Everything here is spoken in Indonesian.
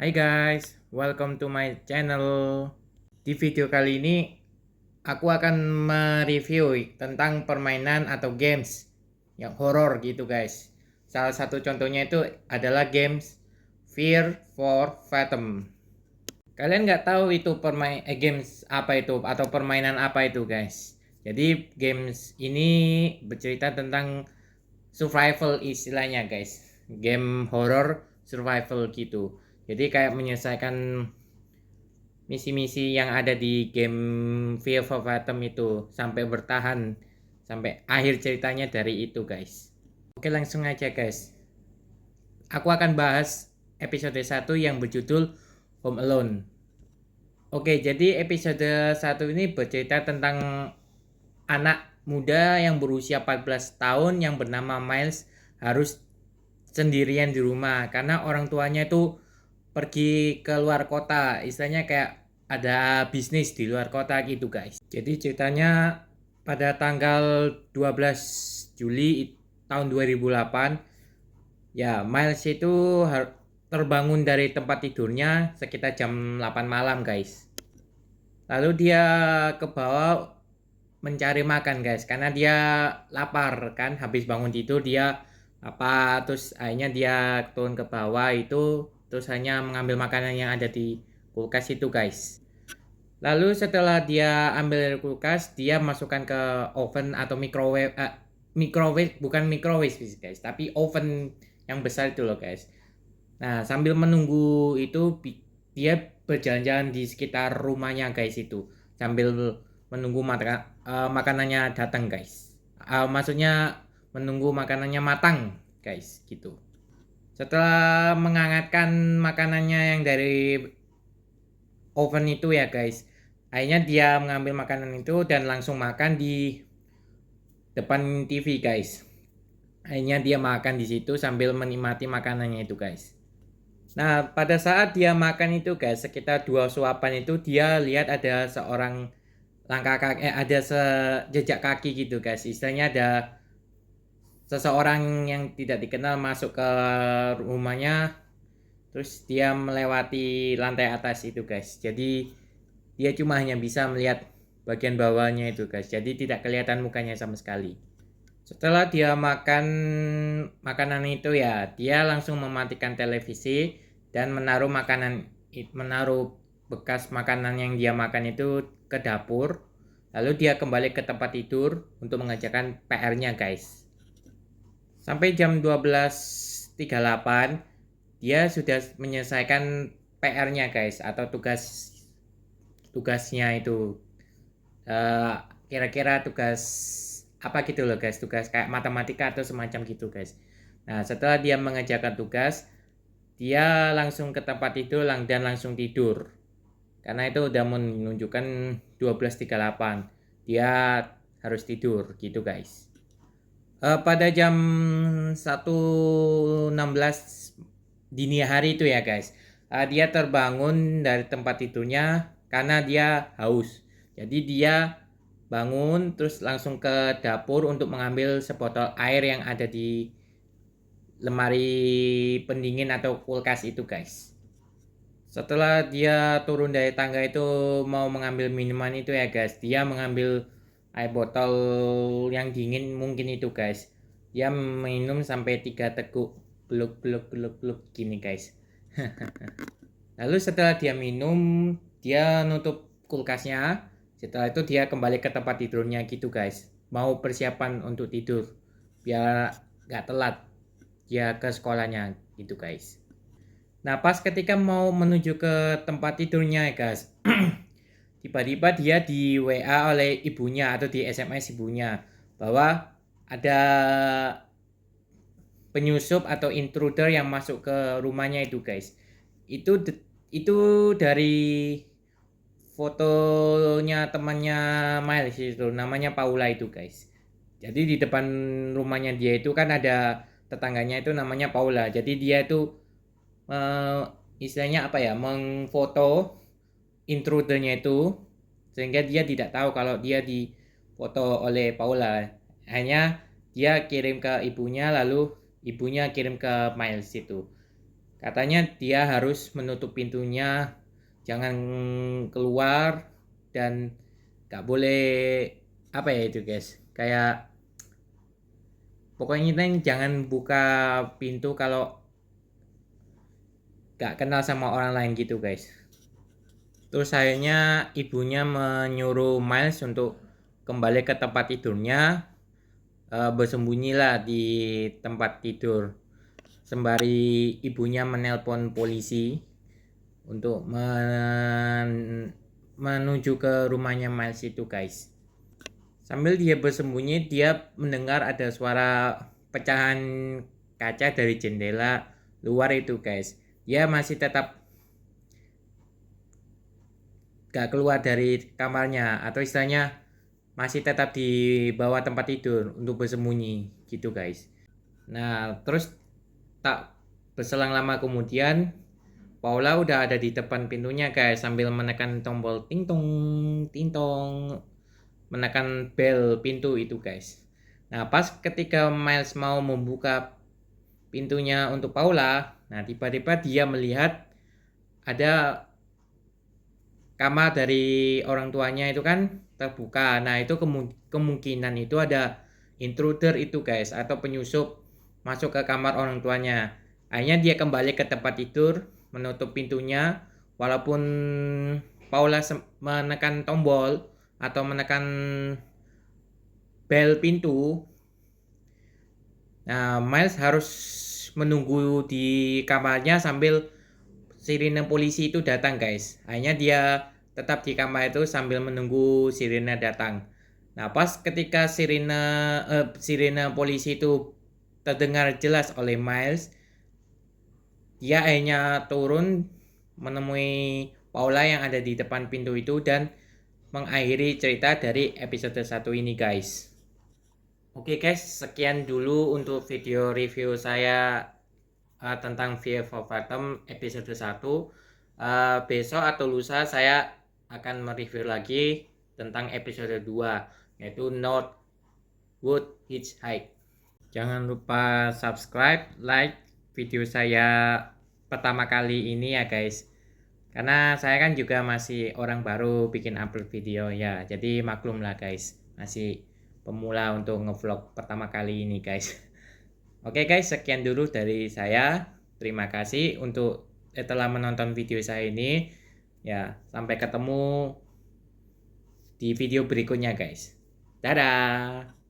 Hai guys, welcome to my channel. Di video kali ini aku akan mereview tentang permainan atau games yang horor gitu guys. Salah satu contohnya itu adalah games Fear for Phantom. Kalian nggak tahu itu games apa itu atau permainan apa itu guys. Jadi games ini bercerita tentang survival istilahnya guys. Game horror survival gitu. Jadi kayak menyelesaikan misi-misi yang ada di game Fear for Phantom itu sampai bertahan sampai akhir ceritanya dari itu guys. Oke, langsung aja guys. Aku akan bahas episode 1 yang berjudul Home Alone. Oke, jadi episode 1 ini bercerita tentang anak muda yang berusia 14 tahun yang bernama Miles harus sendirian di rumah karena orang tuanya itu pergi ke luar kota, istilahnya kayak ada bisnis di luar kota gitu guys. Jadi ceritanya pada tanggal 12 Juli tahun 2008 ya, Miles itu terbangun dari tempat tidurnya sekitar jam 8 malam guys. Lalu dia ke bawah mencari makan guys karena dia lapar kan, habis bangun tidur dia terus akhirnya dia turun ke bawah itu terus hanya mengambil makanan yang ada di kulkas itu guys. Lalu setelah dia ambil dari kulkas, dia masukkan ke oven atau microwave bukan microwave guys, tapi oven yang besar itu loh guys. Nah, sambil menunggu itu dia berjalan-jalan di sekitar rumahnya guys itu sambil menunggu makanannya datang guys. Maksudnya menunggu makanannya matang guys gitu. Setelah menghangatkan makanannya yang dari oven itu ya guys, akhirnya dia mengambil makanan itu dan langsung makan di depan TV guys. Akhirnya dia makan di situ sambil menikmati makanannya itu guys. Nah, pada saat dia makan itu guys, sekitar 2 suapan itu dia lihat ada seorang ada jejak kaki gitu guys. Istilahnya ada seseorang yang tidak dikenal masuk ke rumahnya, terus dia melewati lantai atas itu guys. Jadi dia cuma hanya bisa melihat bagian bawahnya itu guys. Jadi tidak kelihatan mukanya sama sekali. Setelah dia makan makanan itu ya, dia langsung mematikan televisi dan menaruh bekas makanan yang dia makan itu ke dapur. Lalu dia kembali ke tempat tidur untuk mengerjakan PR-nya guys. Sampai jam 12.38 dia sudah menyelesaikan PR-nya guys atau tugasnya itu. Kira-kira tugas apa gitu loh guys, tugas kayak matematika atau semacam gitu guys. Nah, setelah dia mengerjakan tugas, dia langsung ke tempat tidur dan langsung tidur. Karena itu udah menunjukkan 12.38. Dia harus tidur gitu guys. Pada jam 1.16 dini hari itu ya guys. Dia terbangun dari tempat tidurnya karena dia haus. Jadi dia bangun terus langsung ke dapur untuk mengambil sebotol air yang ada di lemari pendingin atau kulkas itu guys. Setelah dia turun dari tangga itu mau mengambil minuman itu ya guys, dia mengambil air botol yang dingin mungkin itu guys. Dia minum sampai 3 teguk, gluk gluk gluk gluk gini guys. Lalu setelah dia minum, dia nutup kulkasnya. Setelah itu dia kembali ke tempat tidurnya gitu guys. Mau persiapan untuk tidur biar gak telat dia ke sekolahnya gitu guys. Nah, pas ketika mau menuju ke tempat tidurnya ya guys, tiba-tiba dia di WA oleh ibunya atau di SMS ibunya bahwa ada penyusup atau intruder yang masuk ke rumahnya itu guys. Itu dari fotonya temannya Miles itu namanya Paula itu guys. Jadi di depan rumahnya dia itu kan ada tetangganya itu namanya Paula. Jadi dia itu istilahnya apa ya, mengfoto intrudernya itu sehingga dia tidak tahu kalau dia difoto oleh Paula. Hanya dia kirim ke ibunya lalu ibunya kirim ke Miles itu. Katanya dia harus menutup pintunya, jangan keluar, dan gak boleh apa ya itu guys, kayak pokoknya jangan buka pintu kalau gak kenal sama orang lain gitu guys. Terus akhirnya ibunya menyuruh Miles untuk kembali ke tempat tidurnya, bersembunyilah di tempat tidur, sembari ibunya menelpon polisi untuk menuju ke rumahnya Miles itu guys. Sambil dia bersembunyi, dia mendengar ada suara pecahan kaca dari jendela luar itu guys. Dia masih tetap gak keluar dari kamarnya, atau istilahnya masih tetap di bawah tempat tidur untuk bersembunyi gitu guys. Nah terus tak berselang lama kemudian, Paula udah ada di depan pintunya guys, sambil menekan tombol ting tong ting tong, menekan bel pintu itu guys. Nah pas ketika Miles mau membuka pintunya untuk Paula, nah tiba-tiba dia melihat ada kamar dari orang tuanya itu kan terbuka. Nah itu kemungkinan itu ada intruder itu guys, atau penyusup masuk ke kamar orang tuanya. Akhirnya dia kembali ke tempat tidur, menutup pintunya, walaupun Paula menekan tombol atau menekan bel pintu. Nah Miles harus menunggu di kamarnya sambil sirine polisi itu datang guys. Akhirnya dia tetap di kamar itu sambil menunggu sirine datang. Nah pas ketika sirine polisi itu terdengar jelas oleh Miles, dia akhirnya turun menemui Paula yang ada di depan pintu itu dan mengakhiri cerita dari episode 1 ini guys. Oke guys, sekian dulu untuk video review saya tentang Fear for Phantom episode 1. Besok atau lusa saya akan mereview lagi tentang episode 2, yaitu Northwood Hitchhike. Jangan lupa subscribe, like video saya pertama kali ini ya guys. Karena saya kan juga masih orang baru bikin upload video ya, jadi maklum lah guys, masih pemula untuk ngevlog pertama kali ini guys. Oke guys, sekian dulu dari saya. Terima kasih untuk telah menonton video saya ini. Ya, sampai ketemu di video berikutnya guys. Dadah.